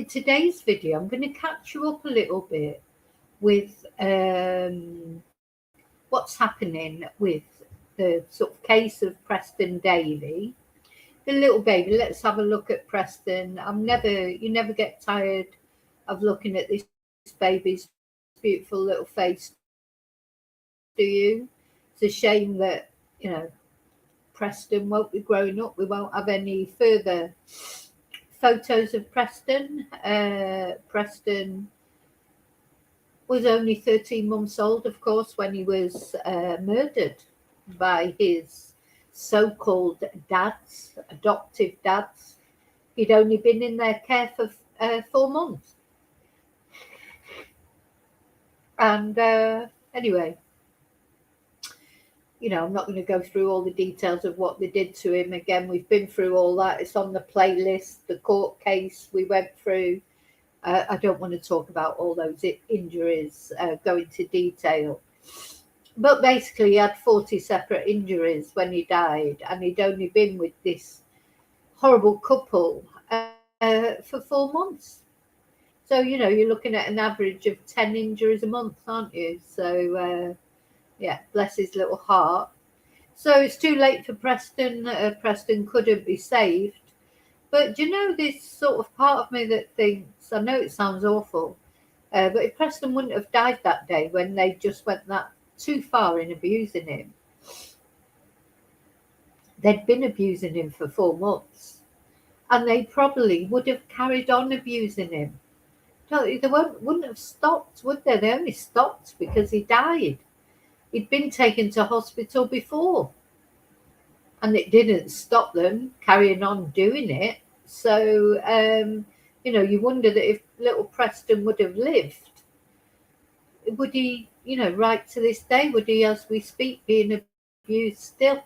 In today's video, I'm going to catch you up a little bit with what's happening with the sort of case of Preston Davey, the little baby. Let's have a look at Preston. You never get tired of looking at this baby's beautiful little face, do you? It's a shame that, Preston won't be growing up. We won't have any further photos of Preston. Preston was only 13 months old, of course, when he was murdered by his so-called dads, adoptive dads. He'd only been in their care for 4 months. And anyway, I'm not going to go through all the details of what they did to him. Again, we've been through all that. It's on the playlist, the court case we went through. I don't want to talk about all those injuries, go into detail. But basically, he had 40 separate injuries when he died, and he'd only been with this horrible couple for 4 months. So, you're looking at an average of 10 injuries a month, aren't you? So, yeah, bless his little heart. So it's too late for Preston. Preston couldn't be saved. But this sort of part of me that thinks, I know it sounds awful, but if Preston wouldn't have died that day when they just went that too far in abusing him, they'd been abusing him for 4 months, and they probably would have carried on abusing him. They wouldn't have stopped, would they? They only stopped because he died. He'd been taken to hospital before, and it didn't stop them carrying on doing it. So, you wonder that if little Preston would have lived, would he, right to this day, would he, as we speak, being abused still?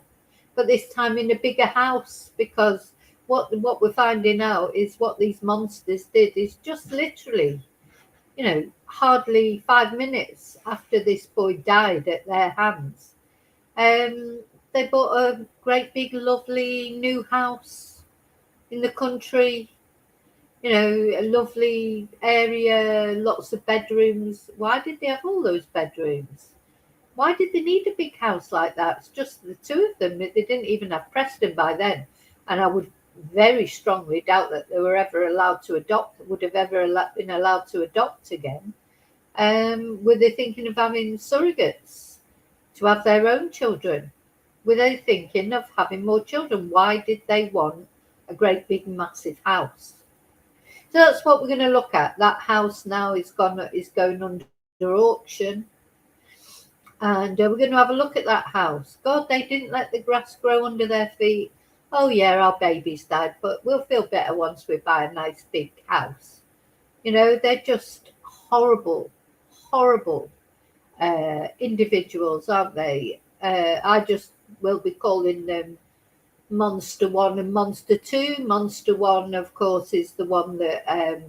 But this time in a bigger house, because what we're finding out is what these monsters did is just literally, hardly 5 minutes after this boy died at their hands, they bought a great big lovely new house in the country, a lovely area, lots of bedrooms. Why did they have all those bedrooms? Why did they need a big house like that? It's just the two of them. They didn't even have Preston by then, and I would very strongly doubt that they were ever allowed to adopt, would have ever been allowed to adopt again. Were they thinking of having surrogates to have their own children? Were they thinking of having more children? Why did they want a great big massive house? So that's what we're going to look at. That house now is going under auction, and we're going to have a look at that house. God, they didn't let the grass grow under their feet. Oh yeah, our baby's died, but we'll feel better once we buy a nice big house. They're just horrible individuals, aren't they? I just will be calling them Monster 1 and Monster 2. Monster 1, of course, is the one that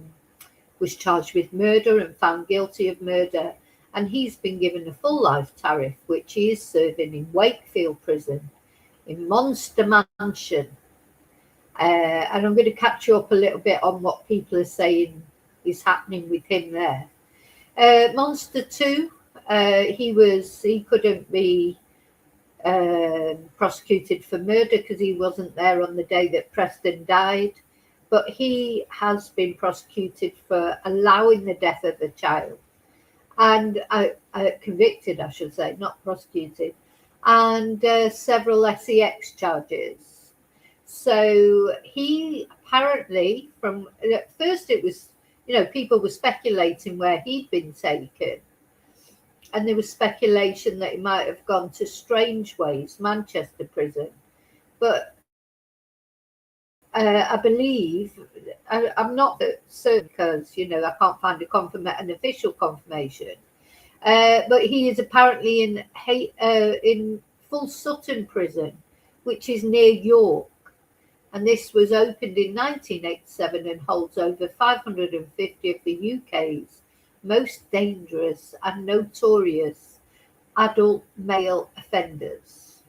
was charged with murder and found guilty of murder, and he's been given a full life tariff, which he is serving in Wakefield Prison, in Monster Mansion. And I'm going to catch you up a little bit on what people are saying is happening with him there. Monster 2, he couldn't be prosecuted for murder because he wasn't there on the day that Preston died, but he has been prosecuted for allowing the death of the child, and convicted, I should say, not prosecuted, and several sex charges. So he apparently, from at first it was, people were speculating where he'd been taken, and there was speculation that he might have gone to Strangeways, Manchester prison. But I believe, I'm not certain because, I can't find an official confirmation. But he is apparently in Full Sutton prison, which is near York. And this was opened in 1987 and holds over 550 of the UK's most dangerous and notorious adult male offenders.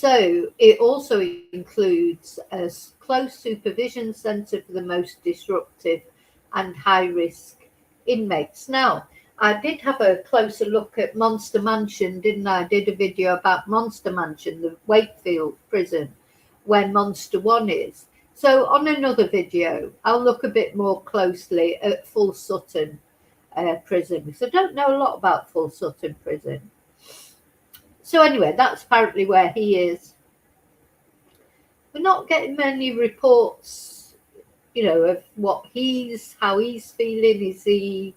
So it also includes a close supervision centre for the most disruptive and high risk inmates. Now, I did have a closer look at Monster Mansion, didn't I? I did a video about Monster Mansion, the Wakefield prison, where Monster One is. So on another video, I'll look a bit more closely at Full Sutton prison, because I don't know a lot about Full Sutton prison. So anyway, that's apparently where he is. We're not getting many reports, of what how he's feeling. Is he,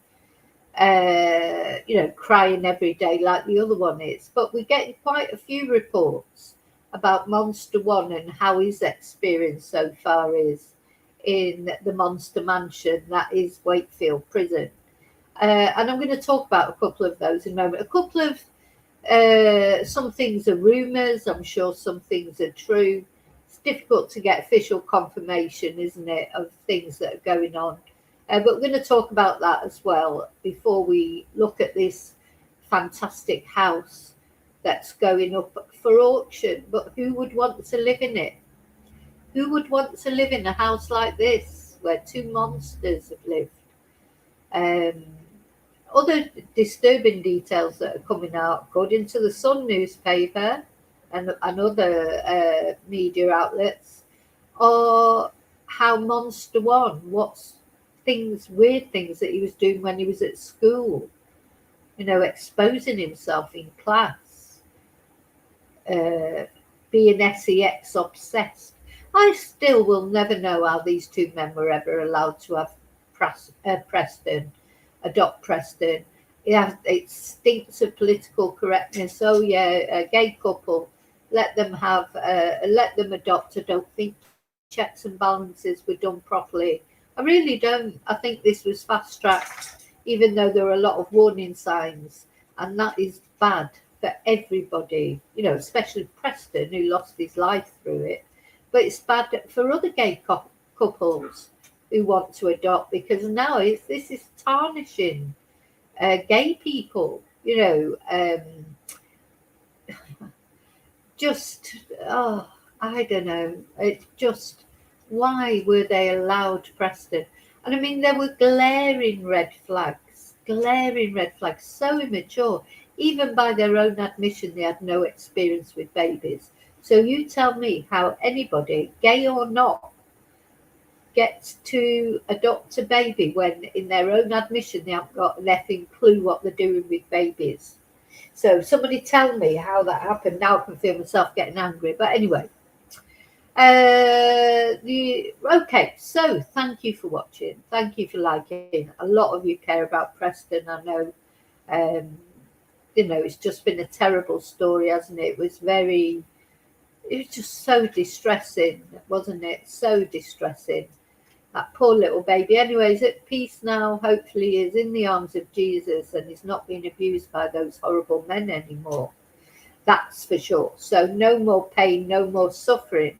crying every day like the other one is? But we're getting quite a few reports about Monster One and how his experience so far is in the Monster Mansion, that is Wakefield prison. And I'm going to talk about a couple of those in a moment. A couple of some things are rumours. I'm sure some things are true. It's difficult to get official confirmation, isn't it, of things that are going on. But we're going to talk about that as well before we look at this fantastic house that's going up for auction. But who would want to live in it? Who would want to live in a house like this where two monsters have lived? Other disturbing details that are coming out, according to the Sun newspaper and other media outlets, are how Monster One, weird things that he was doing when he was at school, exposing himself in class, being sex obsessed. I still will never know how these two men were ever allowed to have adopt Preston. It stinks of political correctness. Oh yeah, a gay couple, let them adopt. I don't think checks and balances were done properly. I really don't. I think this was fast tracked, even though there were a lot of warning signs, and that is bad for everybody, especially Preston, who lost his life through it. But it's bad for other gay couples who want to adopt, because now this is tarnishing gay people, I don't know. It's just, why were they allowed Preston? And I mean, there were glaring red flags, so immature. Even by their own admission, they had no experience with babies. So you tell me how anybody, gay or not, gets to adopt a baby when in their own admission they haven't got an effing clue what they're doing with babies. So somebody tell me how that happened. Now I can feel myself getting angry. But anyway, okay, so thank you for watching. Thank you for liking. A lot of you care about Preston. I know, it's just been a terrible story, hasn't it? It was just so distressing, wasn't it? So distressing. That poor little baby. Anyway, he's at peace now. Hopefully he is in the arms of Jesus and he's not being abused by those horrible men anymore. That's for sure. So no more pain, no more suffering.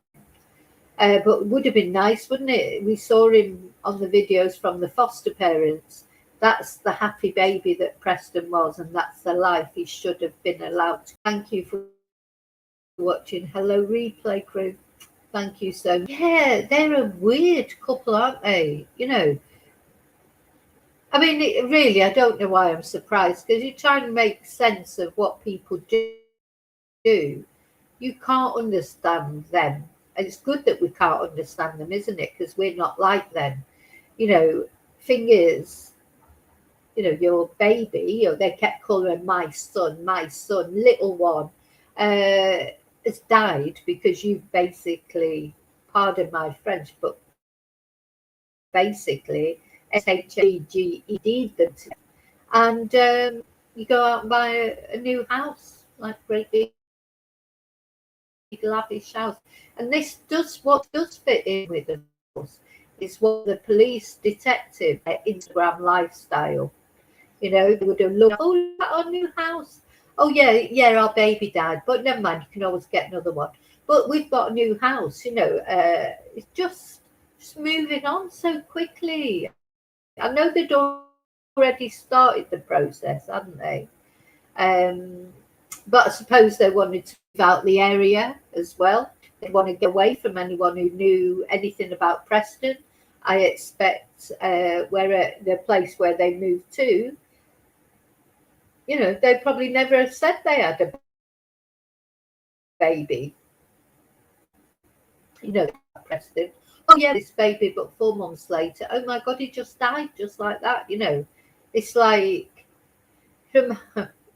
But it would have been nice, wouldn't it? We saw him on the videos from the foster parents. That's the happy baby that Preston was, and that's the life he should have been allowed to. Thank you for watching. Hello, replay crew. Thank you so much. Yeah, they're a weird couple, aren't they? I mean, really, I don't know why I'm surprised, because you try and make sense of what people do. You can't understand them. And it's good that we can't understand them, isn't it? Because we're not like them. Thing is, your baby, they kept calling my son, little one, has died because you've basically, pardon my French, but basically SHGED them to, and you go out and buy a new house, like great big lavish house. And this does fit in with them, is what the police detective Instagram lifestyle. They would have looked, our new house. Oh yeah, our baby died, but never mind, you can always get another one. But we've got a new house, it's just moving on so quickly. I know they'd already started the process, hadn't they? But I suppose they wanted to move out the area as well. They want to get away from anyone who knew anything about Preston. I expect where the place where they moved to, they probably never have said they had a baby. Preston. Oh yeah, this baby, but 4 months later, oh my God, he just died just like that. It's like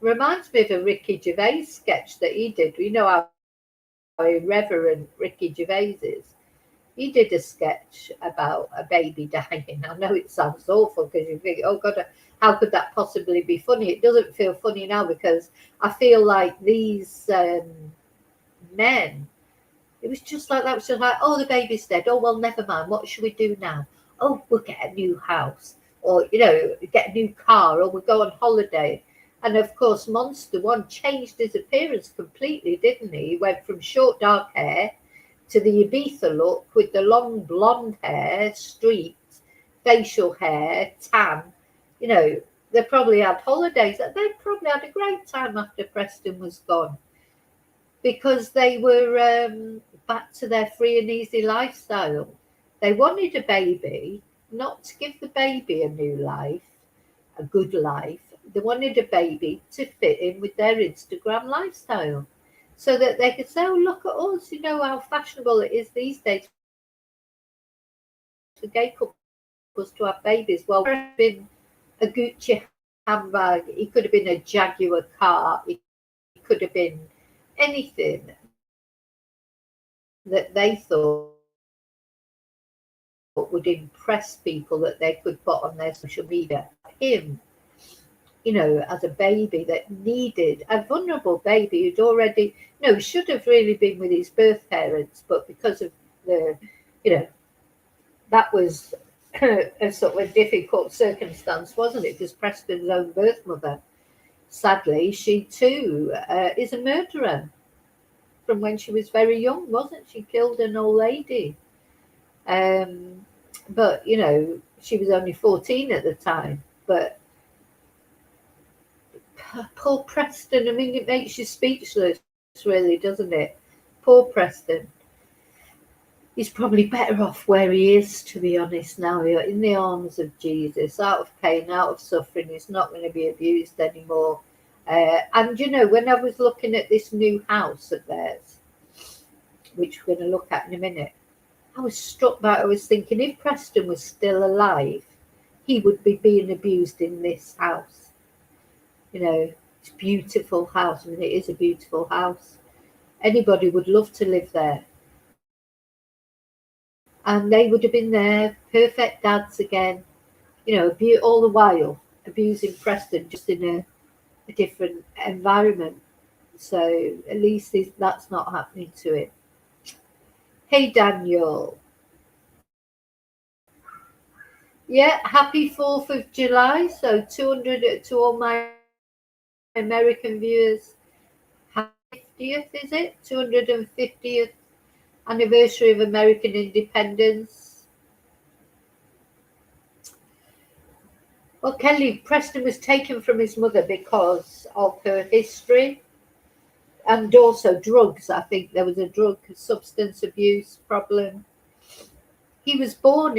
reminds me of a Ricky Gervais sketch that he did. You know how irreverent Ricky Gervais is. He did a sketch about a baby dying. I know it sounds awful because you think, oh God, how could that possibly be funny? It doesn't feel funny now because I feel like these men, it was just like that. It was just like, oh, the baby's dead. Oh, well, never mind. What should we do now? Oh, we'll get a new house, or, get a new car, or we'll go on holiday. And of course, Monster One changed his appearance completely, didn't he? He went from short, dark hair to the Ibiza look with the long blonde hair, streaked, facial hair, tan. They probably had holidays. They probably had a great time after Preston was gone because they were back to their free and easy lifestyle. They wanted a baby, not to give the baby a new life, a good life. They wanted a baby to fit in with their Instagram lifestyle so that they could say, oh, look at us, how fashionable it is these days for gay couples to have babies. Well, it could have been a Gucci handbag, it could have been a Jaguar car, it could have been anything that they thought would impress people that they could put on their social media. Him, as a baby that needed a vulnerable baby who'd already, should have really been with his birth parents, but because of the, that was a sort of a difficult circumstance, wasn't it? Because Preston's own birth mother, sadly, she too is a murderer from when she was very young, wasn't she? Killed an old lady. But, she was only 14 at the time. But poor Preston, I mean, it makes you speechless, really, doesn't it? Poor Preston. He's probably better off where he is, to be honest, now. In the arms of Jesus, out of pain, out of suffering. He's not going to be abused anymore. And, when I was looking at this new house of theirs, which we're going to look at in a minute, I was struck by it. I was thinking, if Preston was still alive, he would be being abused in this house. It's a beautiful house. I mean, it is a beautiful house. Anybody would love to live there. And they would have been there, perfect dads again, all the while abusing Preston just in a different environment. So at least that's not happening to him. Hey, Daniel. Yeah, happy 4th of July. So 200 to all my American viewers. 50th, is it? 250th anniversary of American independence. Well, Kelly, Preston was taken from his mother because of her history and also drugs. I think there was a drug substance abuse problem. He was born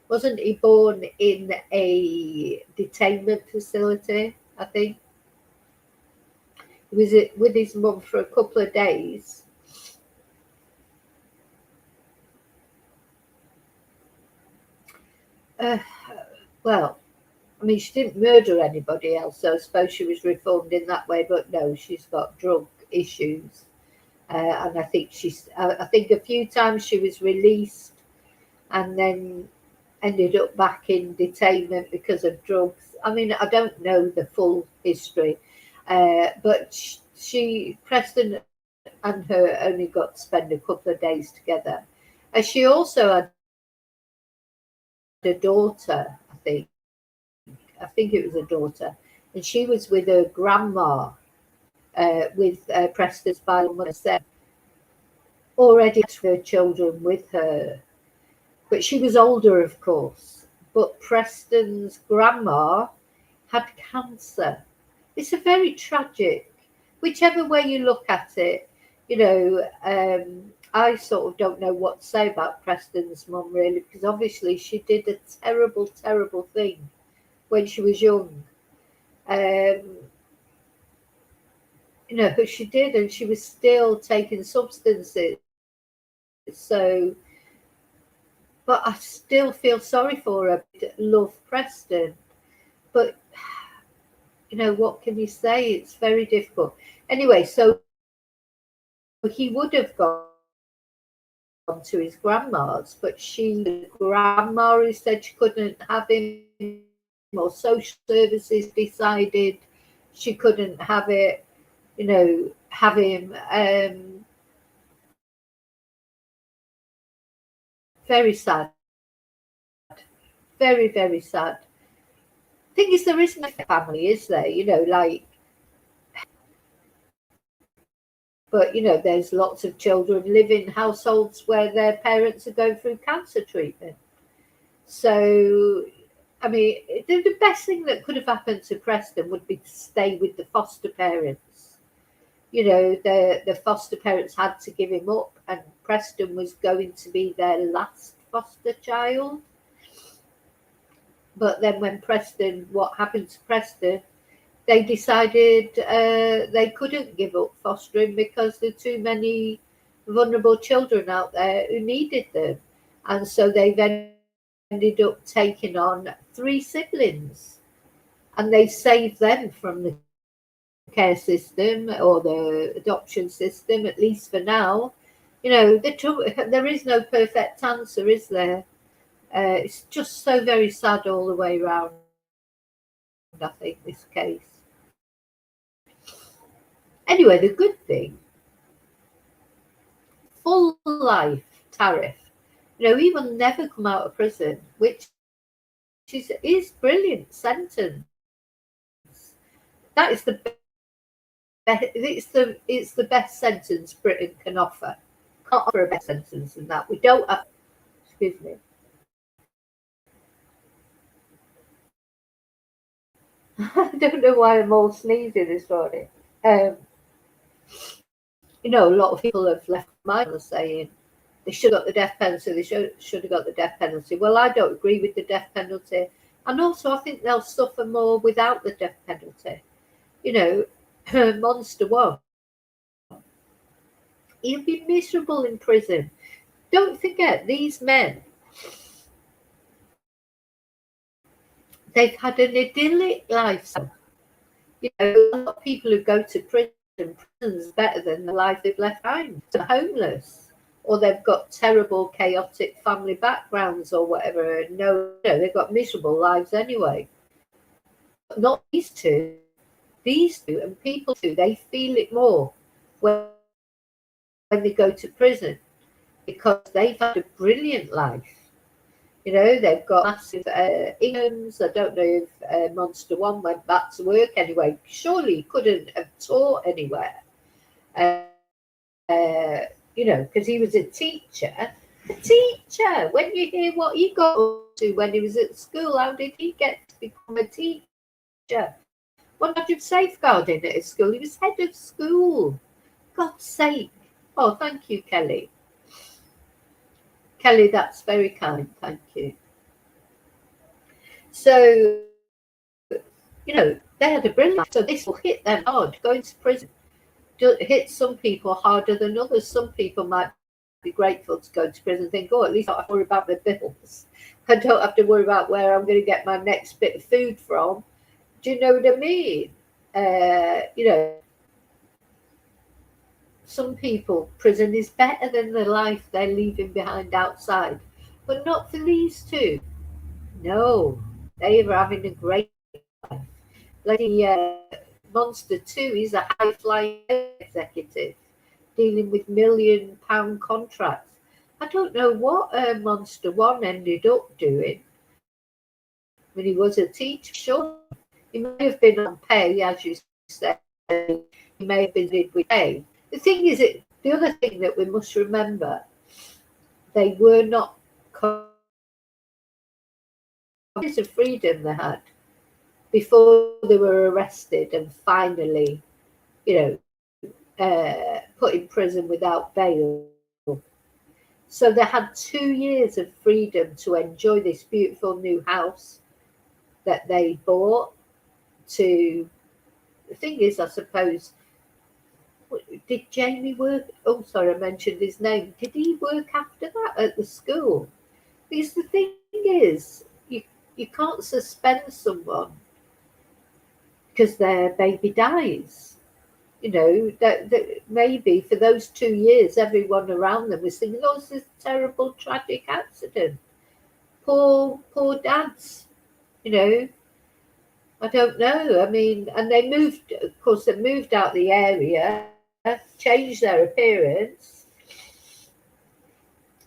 wasn't he born in a detainment facility, I think? He was with his mum for a couple of days. Well, I mean, she didn't murder anybody else, so I suppose she was reformed in that way, but no, she's got drug issues. And I think I think a few times she was released and then ended up back in detainment because of drugs. I mean, I don't know the full history, but Preston and her only got to spend a couple of days together. And she also had a daughter, I think it was a daughter, and she was with her grandma, with Preston's biological mother, already had her children with her. But she was older, of course. But Preston's grandma had cancer. It's a very tragic, whichever way you look at it. I sort of don't know what to say about Preston's mum really, because obviously she did a terrible, terrible thing when she was young. Um, but she did, and she was still taking substances. So, but I still feel sorry for her. Love Preston, but what can you say? It's very difficult. Anyway, so he would have gone to his grandma's, but the grandma who said she couldn't have him, or social services decided she couldn't have it, have him. Very sad. Very, very sad. Thing is, there isn't a family, is there? But there's lots of children live in households where their parents are going through cancer treatment. So, I mean, the best thing that could have happened to Preston would be to stay with the foster parents. The foster parents had to give him up, and Preston was going to be their last foster child. But then what happened to Preston, they decided they couldn't give up fostering because there are too many vulnerable children out there who needed them. And so they then ended up taking on 3 siblings, and they saved them from the care system or the adoption system, at least for now. There is no perfect answer, is there? It's just so very sad all the way around, I think, this case. Anyway, the good thing, full life tariff. He will never come out of prison, which is brilliant sentence. That is it's the best sentence Britain can offer. Can't offer a better sentence than that. We don't have. Excuse me. I don't know why I'm all sneezing this morning. A lot of people have left my saying they should have got the death penalty. They should have got the death penalty. Well, I don't agree with the death penalty, and also I think they'll suffer more without the death penalty. Monster one, he'll be miserable in prison. Don't forget, these men, they've had an idyllic lifestyle. A lot of people who go to prison's better than the life they've left behind. They're homeless, or they've got terrible, chaotic family backgrounds, or whatever. No, they've got miserable lives anyway. But not these two. These two, and people too, they feel it more when they go to prison, because they've had a brilliant life. They've got massive incomes. I don't know if Monster One went back to work anyway. Surely he couldn't have taught anywhere. Because he was a teacher. A teacher! When you hear what he got up to when he was at school, how did he get to become a teacher? What did you safeguarding at his school? He was head of school. God's sake. Oh, thank you, Kelly. Kelly, that's very kind. Thank you. So, they had a brilliant life. So this will hit them hard. Going to prison hits some people harder than others. Some people might be grateful to go to prison and think, oh, at least I don't have to worry about my bills. I don't have to worry about where I'm going to get my next bit of food from. Do you know what I mean? Some people, prison is better than the life they're leaving behind outside. But not for these two. No, they are having a great life. Like Monster 2, he's a high-flying executive dealing with £1 million contracts. I don't know what Monster 1 ended up doing when he was a teacher. Sure, he may have been on pay, as you said. He may have been with pay. The thing is, the other thing that we must remember, they were not of freedom they had. before they were arrested and finally, put in prison without bail. So they had 2 years of freedom to enjoy this beautiful new house that they bought. The thing is, I suppose, did Jamie work? Oh, sorry, I mentioned his name. Did he work after that at the school? Because the thing is, you can't suspend someone because their baby dies. That maybe for those 2 years, everyone around them was thinking, "Oh, this is a terrible, tragic accident. Poor dads." I don't know. I mean, and they moved. Of course, they moved out the area, changed their appearance,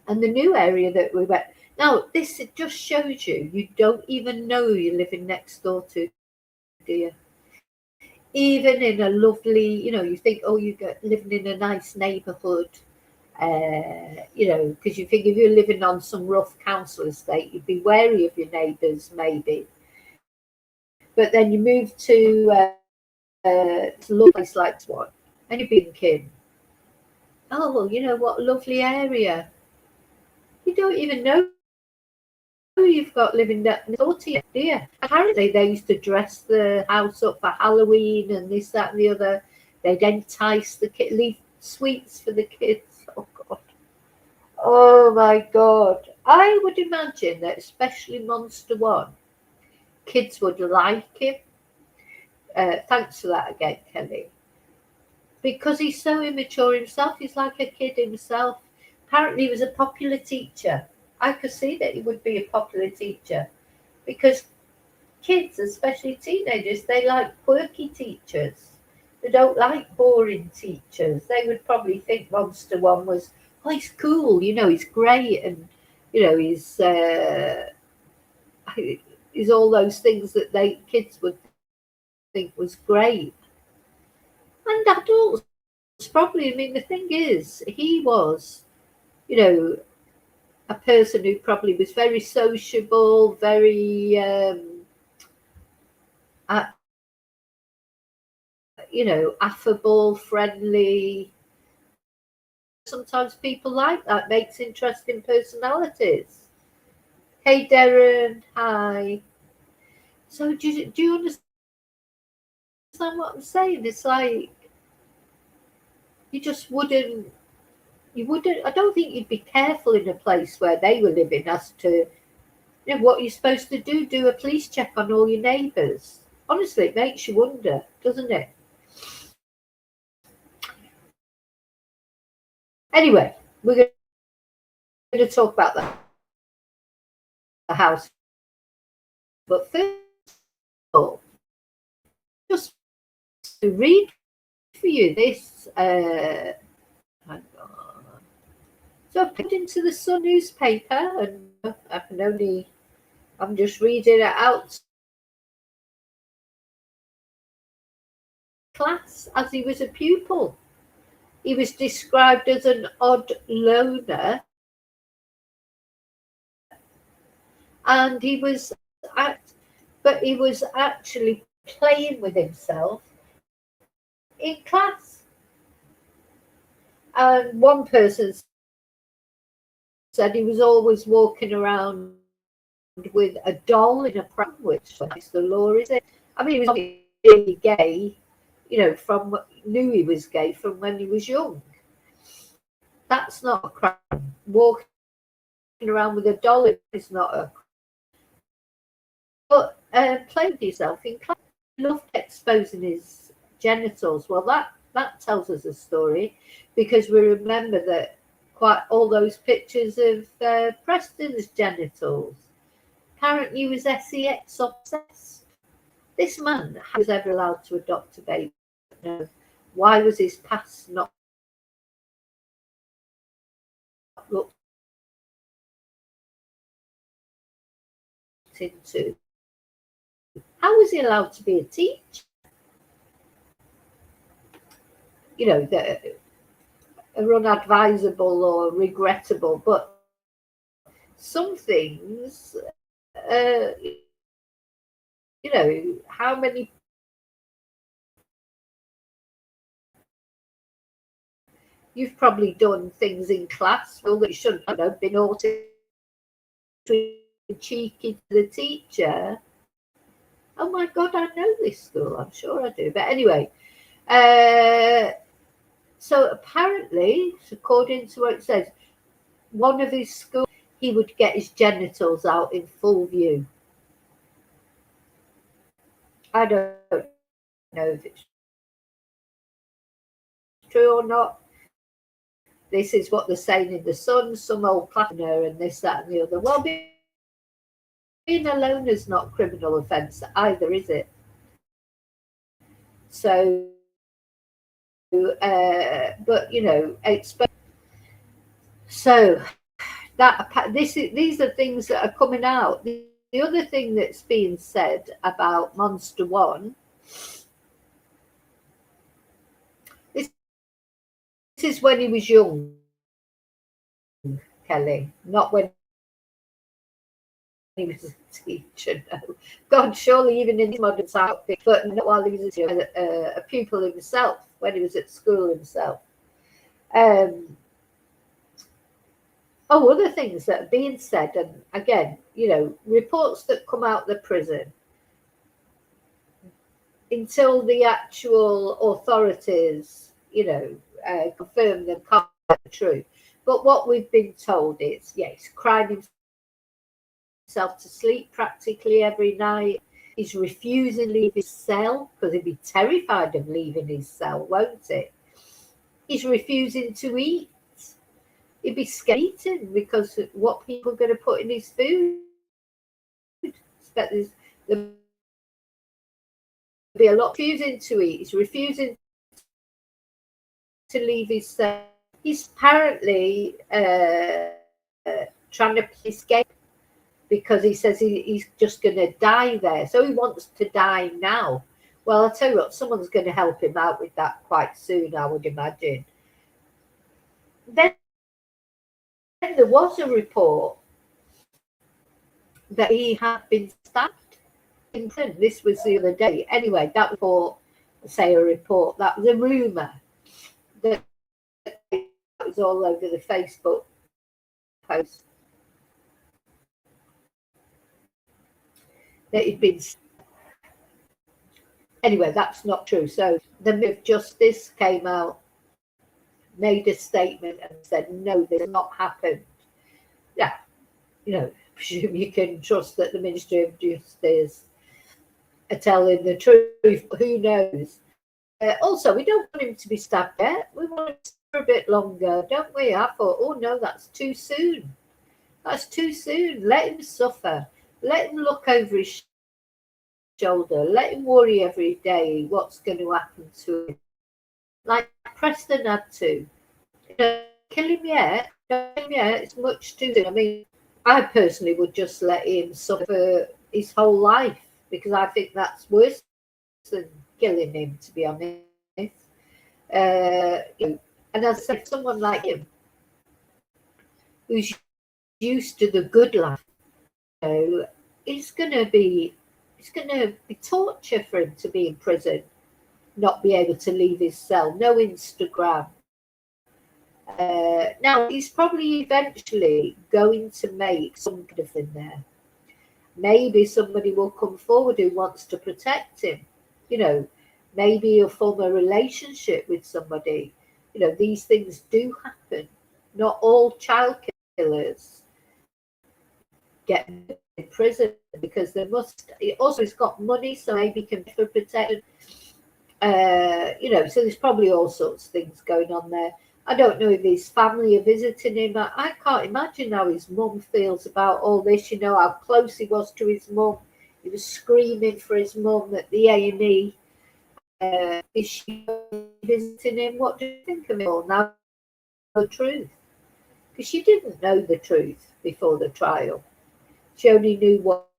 and the new area that we went. Now, this just shows you don't even know you're living next door to, do you? Even in a lovely, you think, oh, living in a nice neighbourhood, because you think if you're living on some rough council estate, you'd be wary of your neighbours, maybe. But then you move to a lovely place like Swan, and you're thinking, oh, well, what a lovely area. You don't even know you've got living next door to you, do you? Apparently, they used to dress the house up for Halloween and this, that, and the other. They'd entice the kids, leave sweets for the kids. Oh, God. Oh, my God. I would imagine that, especially Monster One, kids would like him. Thanks for that again, Kelly. Because he's so immature himself. He's like a kid himself. Apparently, he was a popular teacher. I could see that he would be a popular teacher because kids, especially teenagers, they like quirky teachers. They don't like boring teachers. They would probably think Monster One was, oh, he's cool, he's great, and he's all those things that kids would think was great. And adults probably. I mean, the thing is, he was, a person who probably was very sociable, very, affable, friendly. Sometimes people like that, makes interesting personalities. Hey, Darren, hi. So do you understand what I'm saying? It's like you just wouldn't. I don't think you'd be careful in a place where they were living as to what you're supposed to do. Do a police check on all your neighbours. Honestly, it makes you wonder, doesn't it? Anyway, we're going to talk about the house. But first of all, just to read for you this. Hang on. So I put into the Sun newspaper, and I'm just reading it out. Class as he was a pupil. He was described as an odd loner, and he was actually playing with himself in class. And one person said he was always walking around with a doll in a pram, which the law is it. I mean, he was really gay, knew he was gay from when he was young. That's not a crime. Walking around with a doll is not a crime. But playing with yourself in class, he loved exposing his genitals. Well, that tells us a story, because we remember that quite all those pictures of Preston's genitals. Apparently, he was sex obsessed. This man was ever allowed to adopt a baby. No. Why was his past not looked into? How was he allowed to be a teacher? That are unadvisable or regrettable, but some things, you know, how many you've probably done things in class that you shouldn't have been naughty, cheeky to the teacher. Oh my God, I know this school. I'm sure I do. But anyway, so apparently, according to what it says, one of his schools, he would get his genitals out in full view. I don't know if it's true or not. This is what they're saying in the Sun, some old platter and this, that, and the other. Well, being alone is not a criminal offence either, is it? So, but you know, so that these are things that are coming out. The other thing that's being said about Monster One, this is when he was young, Kelly, not when he was a teacher. No. God, surely even in his modern outfit, but not while he was a pupil himself, when he was at school himself. Other things that are being said, and again, you know, reports that come out of the prison until the actual authorities, you know, confirm them can't be true. But what we've been told is, yes, crying himself to sleep practically every night. He's refusing to leave his cell because he'd be terrified of leaving his cell, won't it? He's refusing to eat. He'd be scared eating because of what people are going to put in his food. There'll be a lot refusing to eat. He's refusing to leave his cell. He's apparently trying to escape because he says he's just going to die there. So he wants to die now. Well, I'll tell you what, someone's going to help him out with that quite soon, I would imagine. Then there was a report that he had been stabbed in prison. This was the other day. Anyway, that was for, say, a report. That was a rumour that was all over the Facebook post. That he'd been. Anyway, that's not true. So the Ministry of Justice came out, made a statement and said, no, this has not happened. Yeah, you know, presume you can trust that the Ministry of Justice are telling the truth. Who knows? Also, we don't want him to be stabbed yet. We want him to for a bit longer, don't we? I thought, oh no, that's too soon. That's too soon. Let him suffer. Let him look over his shoulder. Let him worry every day what's going to happen to him. Like Preston had to. Kill him yet? Kill him yet? It's much too soon. I mean, I personally would just let him suffer his whole life because I think that's worse than killing him, to be honest. And as I said, someone like him who's used to the good life, you know, it's going to be torture for him to be in prison, not be able to leave his cell, no Instagram. Now he's probably eventually going to make some kind of thing there. Maybe somebody will come forward who wants to protect him. You know, maybe he'll form a relationship with somebody. You know, these things do happen. Not all child killers get in prison because they must. Also, he's got money, so maybe he can be protected. You know, so there's probably all sorts of things going on there. I don't know if his family are visiting him. I can't imagine how his mum feels about all this. You know, how close he was to his mum. He was screaming for his mum at the A&E. Is she visiting him? What do you think of it all now? The truth. Because she didn't know the truth before the trial. She only knew what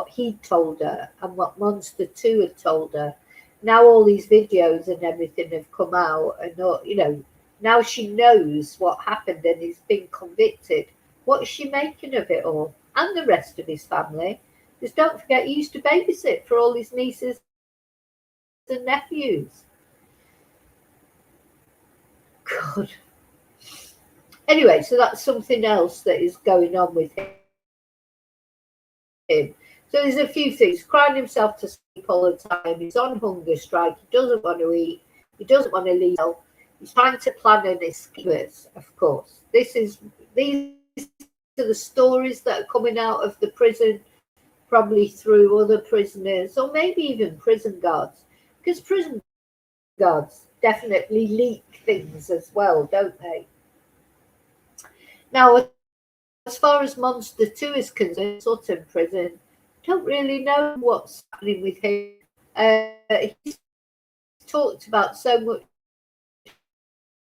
he told her and what Monster 2 had told her. Now all these videos and everything have come out and, you know, now she knows what happened and he's been convicted. What is she making of it all? And the rest of his family. Because don't forget, he used to babysit for all his nieces and nephews. God. Anyway, so that's something else that is going on with him. So there's a few things. Crying himself to sleep all the time. He's on hunger strike. He doesn't want to eat. He doesn't want to leave. He's trying to plan an escape, of course. These are the stories that are coming out of the prison, probably through other prisoners or maybe even prison guards. Because prison guards definitely leak things as well, don't they? Now, as far as Monster 2 is concerned, Sutton prison, don't really know what's happening with him. He's talked about so much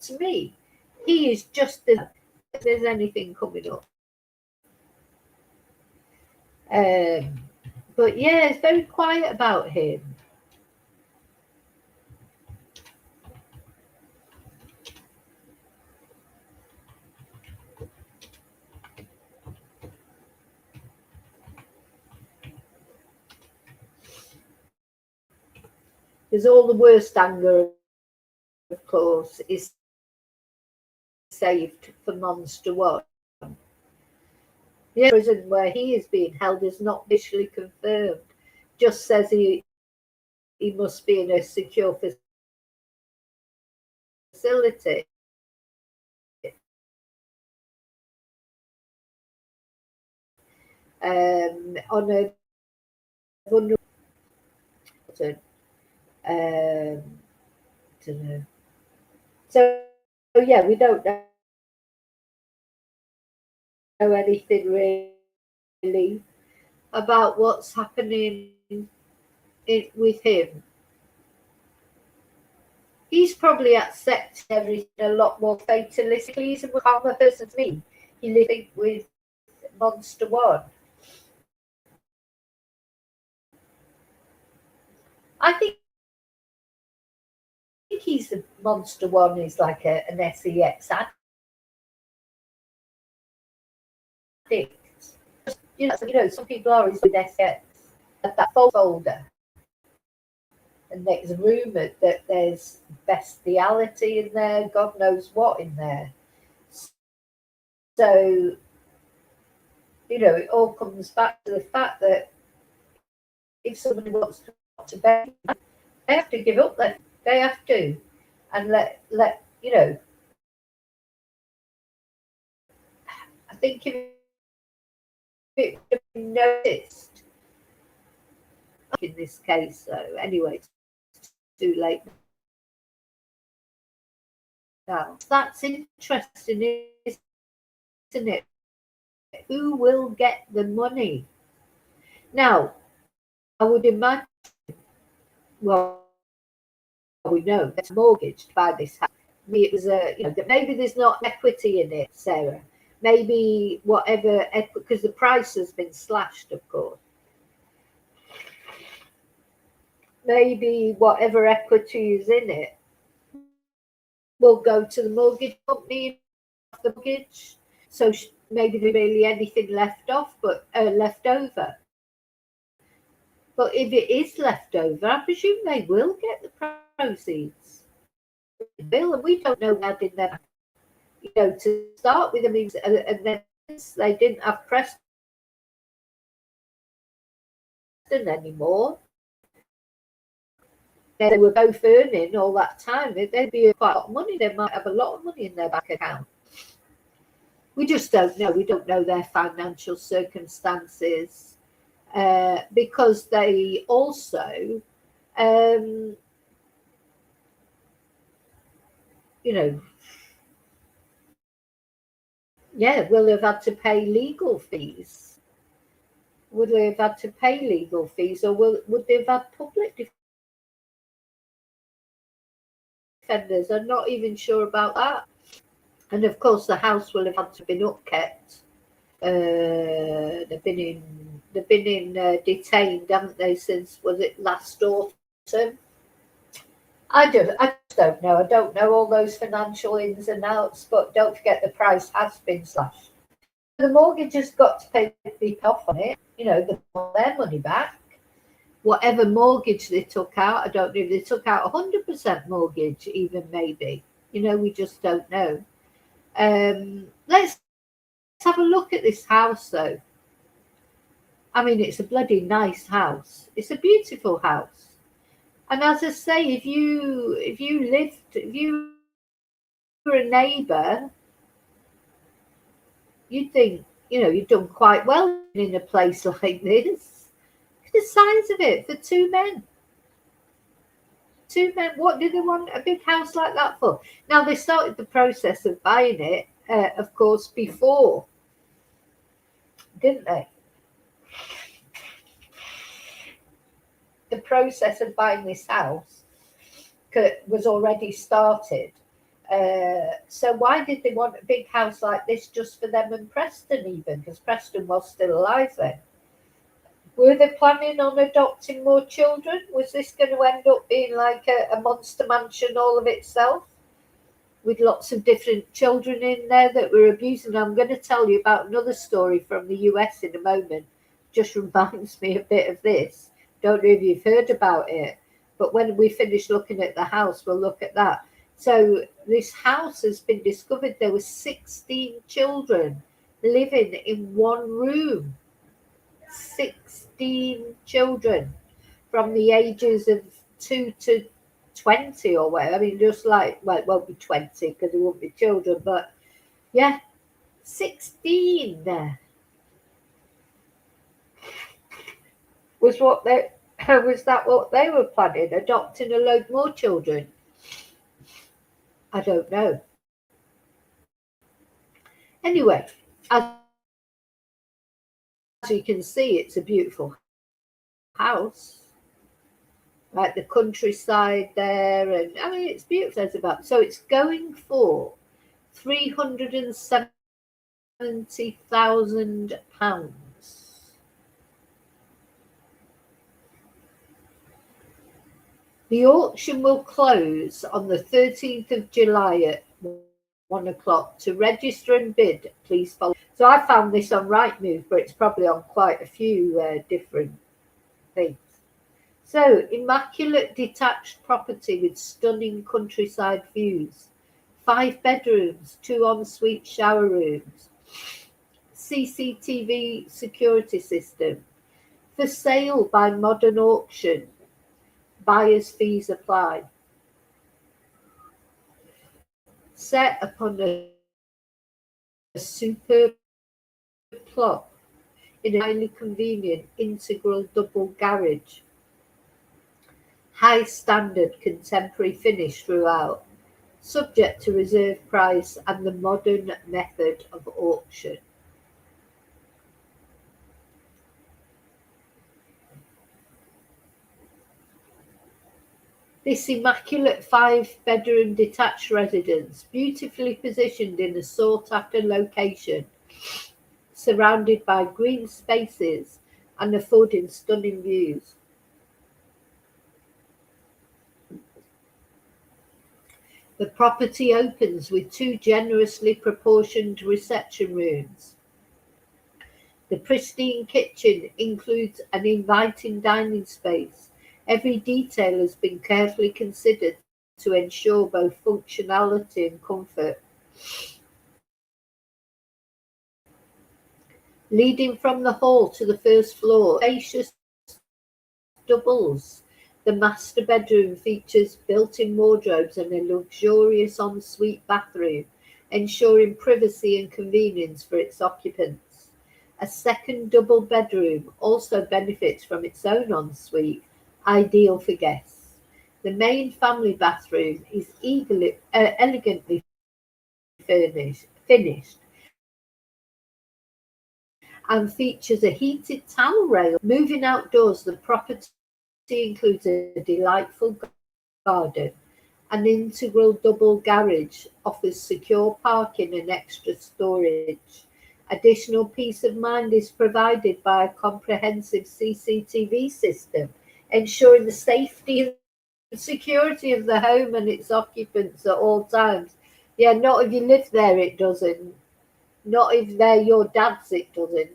to me. He is just as if there's anything coming up. But yeah, it's very quiet about him. There's all the worst anger, of course, is saved for Monster 1. The prison where he is being held is not officially confirmed. Just says he must be in a secure facility. On a vulnerable, don't know. So yeah, we don't know anything really about what's happening with him. He's probably accepted everything a lot more fatalistically. He's a calmer person to me. He living with Monster 1. I think he's a Monster 1 is like an SEX addict. You know, some people are with SEX at that folder. And there's rumoured that there's bestiality in there, God knows what in there. So, you know, it all comes back to the fact that if somebody wants to go to bed, they have to give up that. They have to. And let you know, I think if it would have been noticed in this case, though, anyway, it's too late now. That's interesting, isn't it? Who will get the money? Now, I would imagine, well, we know that's mortgaged by this house. Maybe it was maybe there's not equity in it, Sarah. Maybe whatever, because the price has been slashed, of course. Maybe whatever equity is in it will go to the mortgage company, the mortgage. So maybe there's really anything left over. But if it is left over, I presume they will get the proceeds. Bill, and we don't know how did that. You know, to start with, I mean, and then they didn't have Preston anymore. They were both earning all that time. They'd be quite a lot of money. They might have a lot of money in their bank account. We just don't know. We don't know their financial circumstances because they also, you know, will have had to pay legal fees. Would they have had to pay legal fees, or would they have had public defenders? I'm not even sure about that. And of course, the house will have had to been upkept. They've been detained, haven't they? Since, was it last autumn? I just don't know. I don't know all those financial ins and outs, but don't forget the price has been slashed. the mortgage has got to pay the people off on it. You know, they want their money back. Whatever mortgage they took out, I don't know if they took out 100% mortgage, even maybe. You know, we just don't know. Let's have a look at this house, though. I mean, it's a bloody nice house. It's a beautiful house. And as I say, if you were a neighbour, you'd think, you know, you've done quite well in a place like this. The size of it for two men. What do they want a big house like that for? Now, they started the process of buying it, of course, before, didn't they? The process of buying this house was already started. So why did they want a big house like this just for them and Preston, even? Because Preston was still alive then. Were they planning on adopting more children? Was this going to end up being like a monster mansion all of itself, with lots of different children in there that were abusing? I'm going to tell you about another story from the US in a moment. Just reminds me a bit of this. Don't know if you've heard about it, but when we finish looking at the house, we'll look at that. So this house has been discovered. There were 16 children living in one room. 16 children from the ages of 2 to 20 or whatever. I mean, just like, well, it won't be 20 because it won't be children, but yeah, 16 there. Was that what they were planning? Adopting a load more children? I don't know. Anyway, as you can see, it's a beautiful house. Like the countryside there, and I mean, it's beautiful. So it's going for £370,000. The auction will close on the 13th of July at 1 o'clock. To register and bid, please follow. So I found this on Rightmove, but it's probably on quite a few different things. So, immaculate detached property with stunning countryside views. 5 bedrooms, 2 ensuite shower rooms. CCTV security system. For sale by modern auction. Buyer's fees apply. Set upon a superb plot in a highly convenient integral double garage. High standard contemporary finish throughout, subject to reserve price and the modern method of auction. This immaculate 5-bedroom detached residence, beautifully positioned in a sought-after location, surrounded by green spaces and affording stunning views. The property opens with 2 generously proportioned reception rooms. The pristine kitchen includes an inviting dining space. Every detail has been carefully considered to ensure both functionality and comfort. Leading from the hall to the first floor, spacious doubles. The master bedroom features built-in wardrobes and a luxurious ensuite bathroom, ensuring privacy and convenience for its occupants. A second double bedroom also benefits from its own ensuite, ideal for guests. The main family bathroom is elegantly finished and features a heated towel rail. Moving outdoors, the property includes a delightful garden. An integral double garage offers secure parking and extra storage. Additional peace of mind is provided by a comprehensive CCTV system, ensuring the safety and security of the home and its occupants at all times. Yeah, not if you live there, it doesn't. Not if they're your dad's, it doesn't.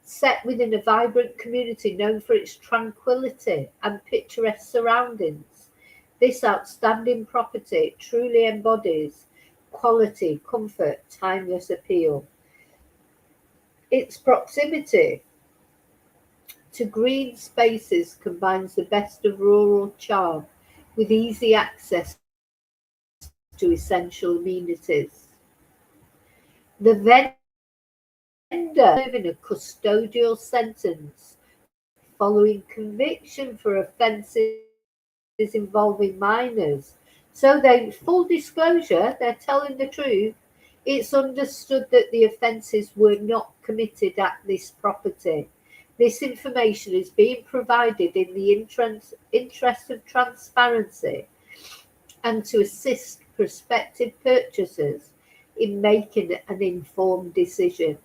Set within a vibrant community known for its tranquility and picturesque surroundings, this outstanding property truly embodies quality, comfort, timeless appeal. Its proximity to green spaces combines the best of rural charm with easy access to essential amenities. The vendor serving a custodial sentence following conviction for offences involving minors. So full disclosure, they're telling the truth. It's understood that the offences were not committed at this property. This information is being provided in the interest of transparency and to assist prospective purchasers in making an informed decision.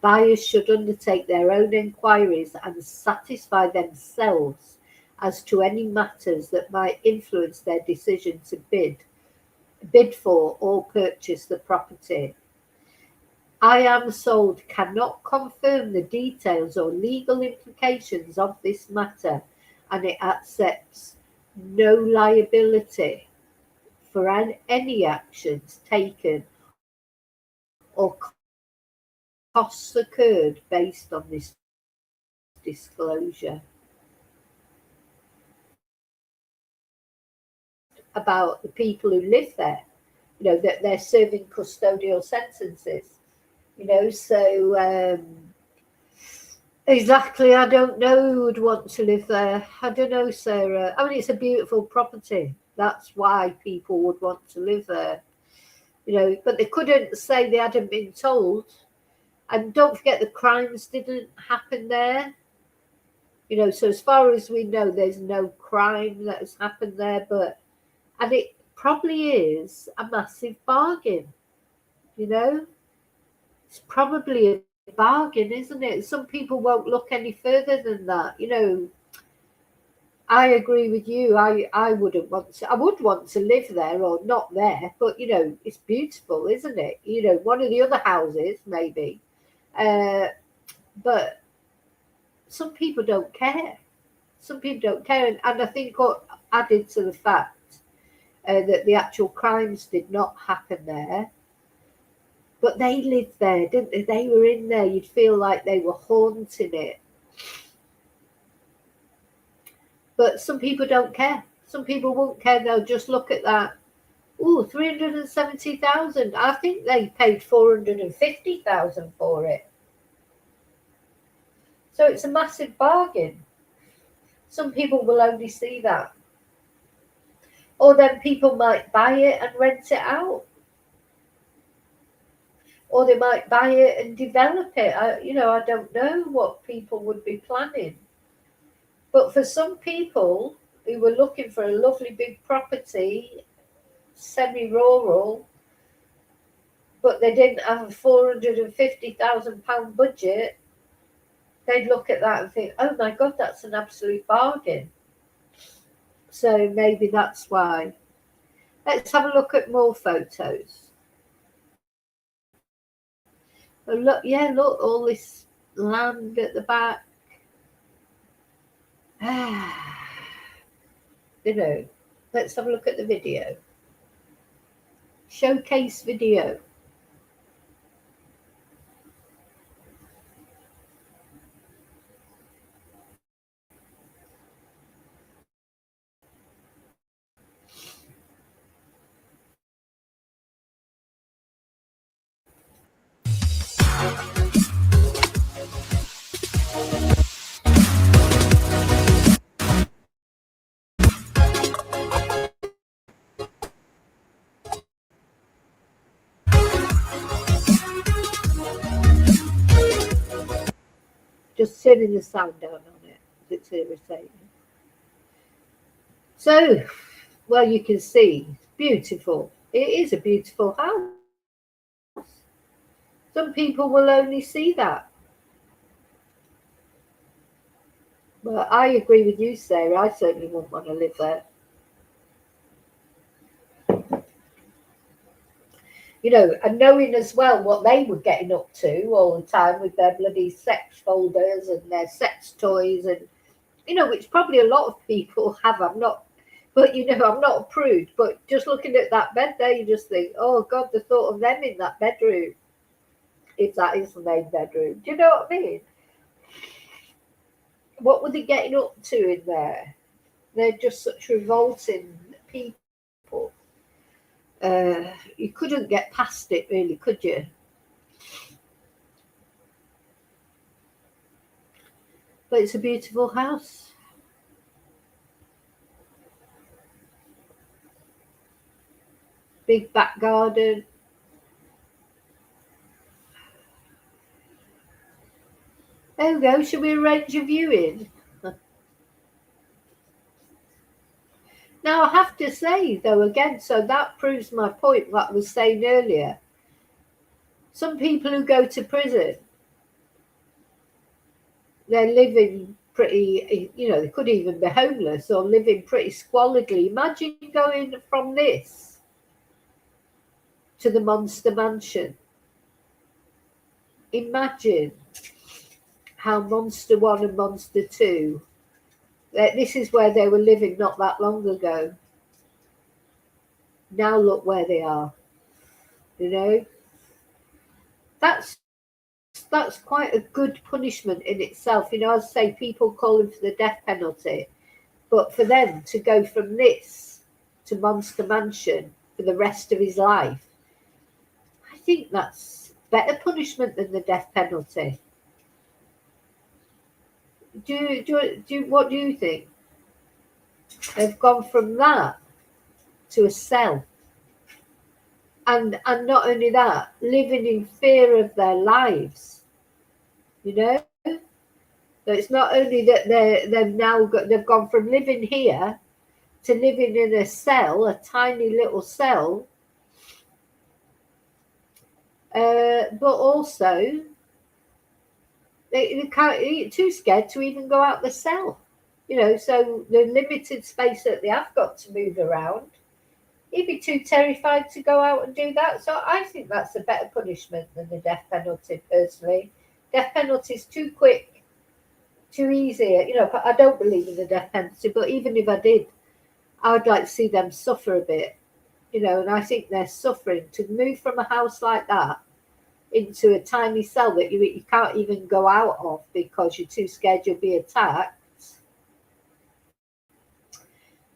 Buyers should undertake their own inquiries and satisfy themselves as to any matters that might influence their decision to bid for or purchase the property. I Am Sold cannot confirm the details or legal implications of this matter, and it accepts no liability for any actions taken or costs incurred based on this disclosure. About the people who live there, that they're serving custodial sentences, so exactly, I don't know who would want to live there. I don't know, Sarah. I mean, it's a beautiful property. That's why people would want to live there, but they couldn't say they hadn't been told. And don't forget, the crimes didn't happen there. So as far as we know, there's no crime that has happened there, and it probably is a massive bargain, It's probably a bargain, isn't it? Some people won't look any further than that, I agree with you. I wouldn't want to. I would want to live there or not there, but it's beautiful, isn't it? One of the other houses maybe, but some people don't care. Some people don't care, and I think what added to the fact that the actual crimes did not happen there, but they lived there, didn't they? They were in there. You'd feel like they were haunting it. But some people don't care. Some people won't care. They'll just look at that. Ooh, 370,000. I think they paid 450,000 for it. So it's a massive bargain. Some people will only see that. Or then people might buy it and rent it out. Or they might buy it and develop it. I don't know what people would be planning. But for some people who were looking for a lovely big property, semi-rural, but they didn't have a £450,000 budget, they'd look at that and think, oh my God, that's an absolute bargain. So maybe that's why. Let's have a look at more photos. Oh, look, look, all this land at the back. Let's have a look at the video. Showcase video. Just turning the sound down on it. It's irritating. So, well, you can see, it's beautiful. It is a beautiful house. Some people will only see that. But I agree with you, Sarah. I certainly wouldn't want to live there. and knowing as well what they were getting up to all the time with their bloody sex folders and their sex toys, and which probably a lot of people have. I'm not, but I'm not a prude, but just looking at that bed there, you just think, oh God, the thought of them in that bedroom, if that is the main bedroom. Do you know what I mean? What were they getting up to in there? They're just such revolting people. You couldn't get past it, really, could you? But it's a beautiful house. Big back garden. There we go. Should we arrange a viewing? Now, I have to say, though, again, so that proves my point, what I was saying earlier. Some people who go to prison, they're living pretty, they could even be homeless or living pretty squalidly. Imagine going from this to the Monster Mansion. Imagine how Monster 1 and Monster 2, this is where they were living not that long ago. Now look where they are. That's quite a good punishment in itself. I say people calling for the death penalty, but for them to go from this to Monster Mansion for the rest of his life, I think that's better punishment than the death penalty. What do you think? They've gone from that to a cell. And not only that, living in fear of their lives. So it's not only that they've gone from living here to living in a cell, a tiny little cell, but also they can't, too scared to even go out the cell. So the limited space that they have got to move around, he'd be too terrified to go out and do that. So I think that's a better punishment than the death penalty, personally. Death penalty is too quick, too easy. I don't believe in the death penalty, but even if I did, I would like to see them suffer a bit. And I think they're suffering to move from a house like that into a tiny cell that you can't even go out of because you're too scared you'll be attacked.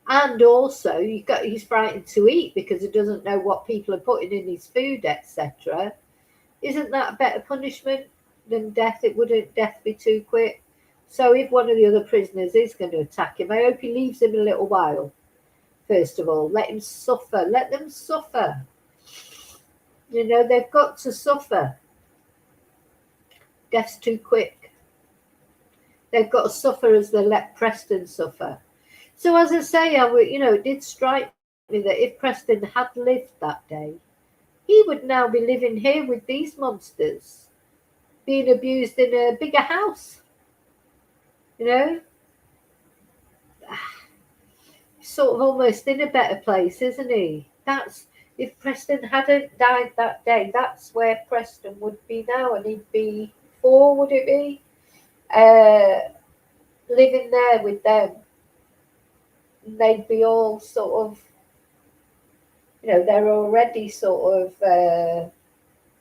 And also, he's frightened to eat because he doesn't know what people are putting in his food, etc. Isn't that a better punishment than death? Wouldn't death be too quick? So if one of the other prisoners is going to attack him, I hope he leaves him a little while. First of all, let him suffer. Let them suffer. They've got to suffer. Death's too quick. They've got to suffer as they let Preston suffer. So as I say, it did strike me that if Preston had lived that day, he would now be living here with these monsters, being abused in a bigger house. Sort of almost in a better place, isn't he? If Preston hadn't died that day, that's where Preston would be now, and he'd be 4, would it be? Living there with them. They'd be all sort of, they're already sort of,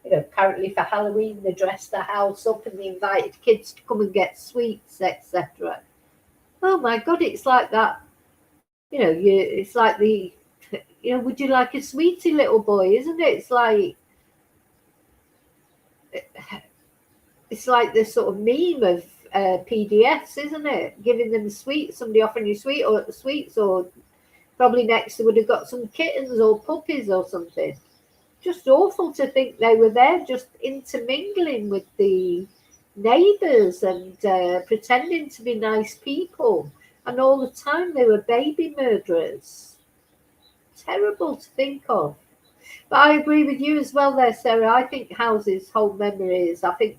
apparently for Halloween they dressed the house up and they invited kids to come and get sweets, etc. Oh my God, it's like that. It's like the, would you like a sweetie, little boy, isn't it? It's like this sort of meme of PDFs, isn't it? Giving them sweets, somebody offering you sweets, or probably next they would have got some kittens or puppies or something. Just awful to think they were there just intermingling with the neighbours and pretending to be nice people, and all the time they were baby murderers. Terrible to think of. But I agree with you as well there, Sarah. I think houses hold memories. I think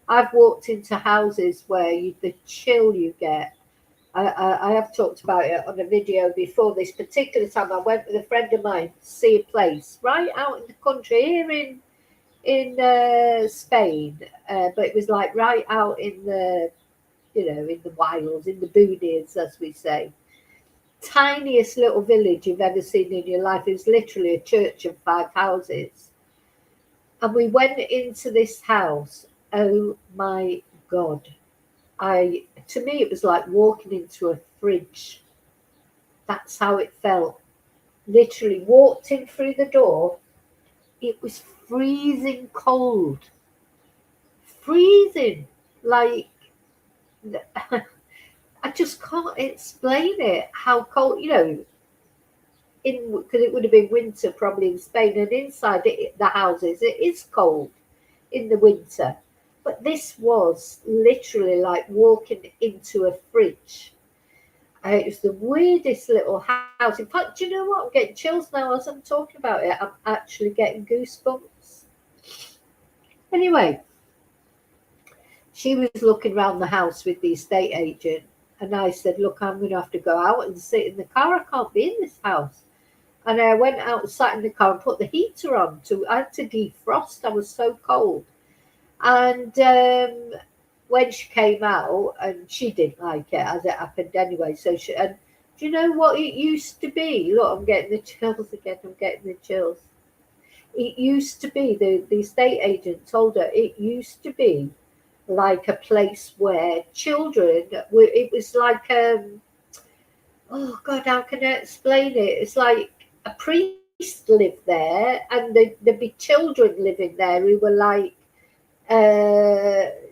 I've walked into houses where the chill you get. I have talked about it on a video before. This particular time, I went with a friend of mine to see a place right out in the country here in Spain, but it was like right out in the, in the wilds, in the boonies, as we say. Tiniest little village you've ever seen in your life. It was literally a church of 5 houses, and we went into this house. Oh my God! To me, it was like walking into a fridge. That's how it felt. Literally walked in through the door. It was freezing cold. Freezing. Like, I just can't explain it. How cold, because it would have been winter probably in Spain, and inside the houses, it is cold in the winter. But this was literally like walking into a fridge. It was the weirdest little house. In fact, do you know what? I'm getting chills now as I'm talking about it. I'm actually getting goosebumps. Anyway, she was looking around the house with the estate agent, and I said, look, I'm going to have to go out and sit in the car. I can't be in this house. And I went out, sat in the car and put the heater on. I had to defrost. I was so cold. And when she came out, and she didn't like it, as it happened anyway. And do you know what it used to be? Look, I'm getting the chills again. I'm getting the chills. It used to be, the estate agent told her, it used to be like a place where children, it was like, oh God, how can I explain it? It's like a priest lived there, and there'd be children living there who were like,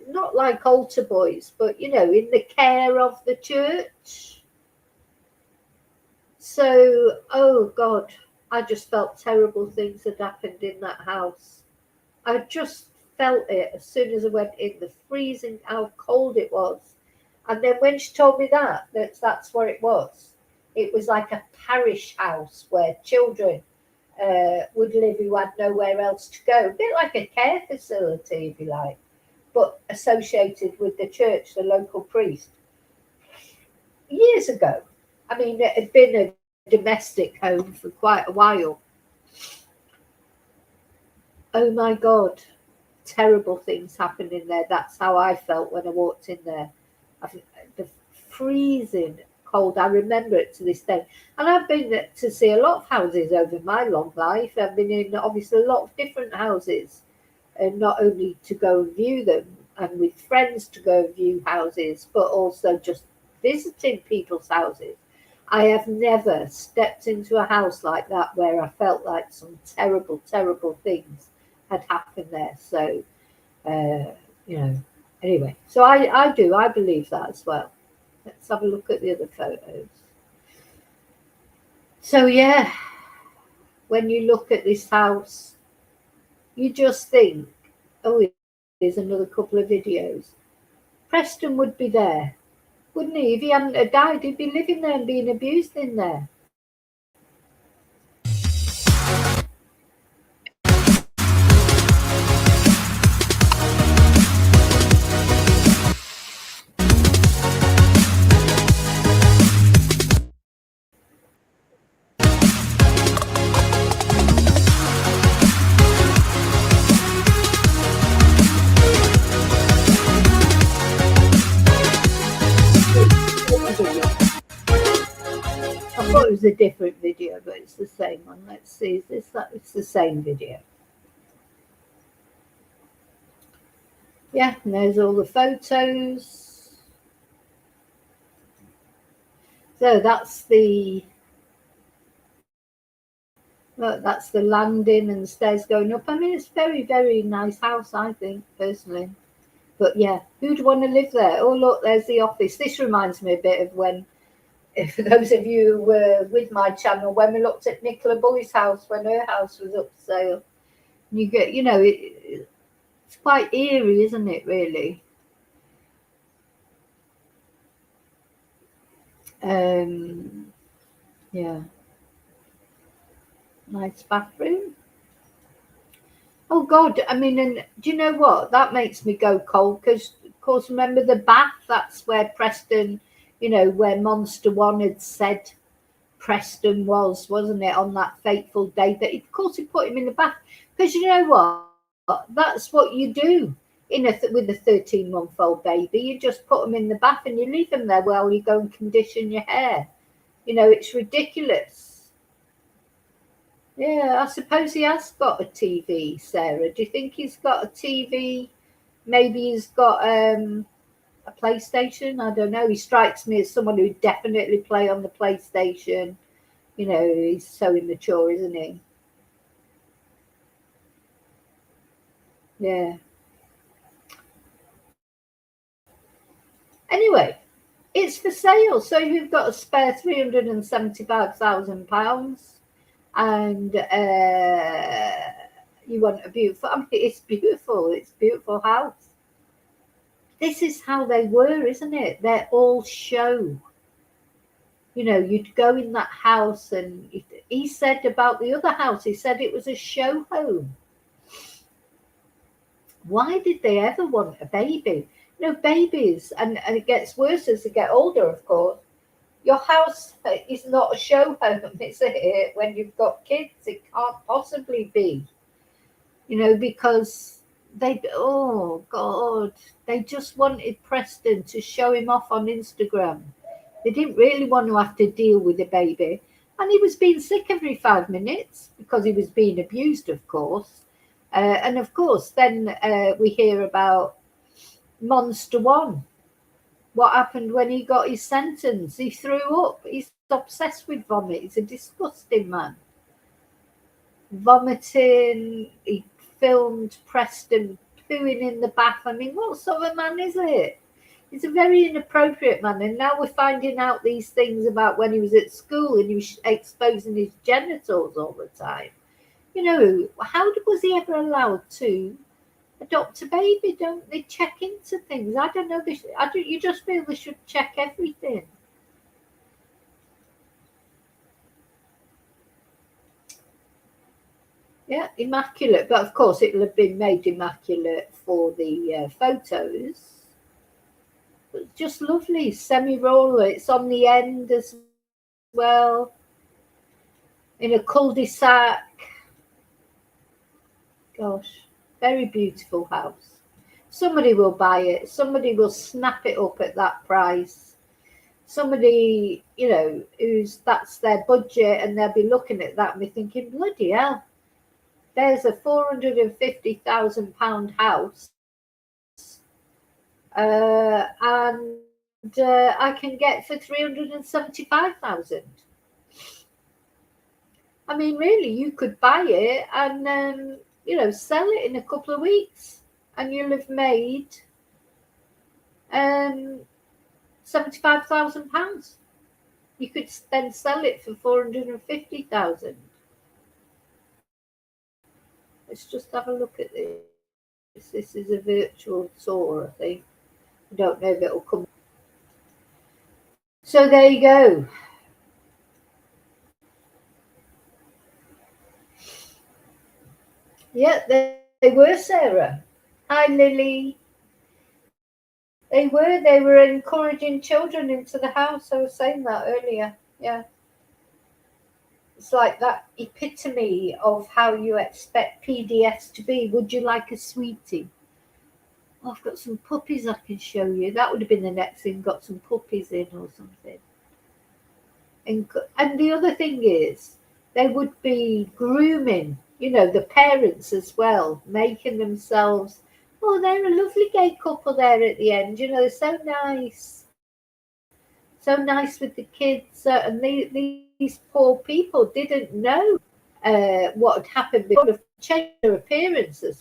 not like altar boys, but in the care of the church. So, oh God, I just felt terrible things had happened in that house. I just felt it as soon as I went in, the freezing, how cold it was. And then when she told me that's what it was. It was like a parish house where children would live who had nowhere else to go. A bit like a care facility, if you like, but associated with the church, the local priest. Years ago. I mean, it had been a domestic home for quite a while. Oh my God. Terrible things happened in there. That's how I felt when I walked in there. The freezing cold. I remember it to this day. And I've been to see a lot of houses over my long life. I've been in obviously a lot of different houses, and not only to go and view them, and with friends to go and view houses, but also just visiting people's houses. I have never stepped into a house like that where I felt like some terrible, terrible things had happened there. So, anyway, so I believe that as well. Let's have a look at the other photos. So, yeah, when you look at this house, you just think, oh, here's another couple of videos. Preston would be there, wouldn't he? If he hadn't died, he'd be living there and being abused in there. I thought it was a different video, but it's the same one. Let's see, is this that? It's the same video. Yeah, and there's all the photos. So that's the landing and the stairs going up. I mean, it's very, very nice house, I think, personally. But yeah, who'd want to live there? Oh, look, there's the office. This reminds me a bit of when, for those of you who were with my channel, when we looked at Nicola Bully's house, when her house was up for sale. You get, it's quite eerie, isn't it, really? Yeah. Nice bathroom. Oh God, I mean, and do you know what? That makes me go cold because, of course, remember the bath? That's where Preston where Monster One had said Preston wasn't it, on that fateful day that, of course, he put him in the bath. Because you know what? That's what you do with a 13-month-old baby. You just put them in the bath and you leave them there while you go and condition your hair. It's ridiculous. Yeah, I suppose he has got a TV, Sarah. Do you think he's got a TV? Maybe he's got a PlayStation? I don't know. He strikes me as someone who'd definitely play on the PlayStation. He's so immature, isn't he? Yeah. Anyway, it's for sale. So if you've got a spare £375,000 and you want a beautiful, it's beautiful. It's a beautiful house. This is how they were, isn't it? They're all show. You'd go in that house, and he said about the other house, he said it was a show home. Why did they ever want a baby? Babies, and it gets worse as they get older, of course. Your house is not a show home, is it? When you've got kids, it can't possibly be. Because oh God, they just wanted Preston to show him off on Instagram. They didn't really want to have to deal with the baby. And he was being sick every 5 minutes because he was being abused, of course. And of course, then we hear about Monster One. What happened when he got his sentence? He threw up. He's obsessed with vomit. He's a disgusting man. Vomiting. He filmed Preston pooing in the bath. What sort of a man is it? He's a very inappropriate man. And now we're finding out these things about when he was at school and he was exposing his genitals all the time. How was he ever allowed to adopt a baby? Don't they check into things? I don't know. You just feel they should check everything. Yeah, immaculate. But of course, it'll have been made immaculate for the photos. But just lovely. Semi-roller. It's on the end as well. In a cul-de-sac. Gosh. Very beautiful house. Somebody will buy it. Somebody will snap it up at that price. Somebody, that's their budget, and they'll be looking at that and be thinking, bloody hell, there's a £450,000 house, and I can get for 375,000. Really, you could buy it and sell it in a couple of weeks, and you'll have made £75,000. You could then sell it for 450,000. Let's just have a look at this. This is a virtual tour, I think. I don't know if it'll come. So there you go. Yeah, they were, Sarah. Hi, Lily. They were encouraging children into the house. I was saying that earlier. Yeah. It's like that epitome of how you expect PDS to be. Would you like a sweetie? Oh, I've got some puppies I can show you. That would have been the next thing, got some puppies in or something. And the other thing is, they would be grooming, the parents as well, making themselves, oh, they're a lovely gay couple there at the end. They're so nice. So nice with the kids. And these poor people didn't know what had happened before. They've changed their appearances.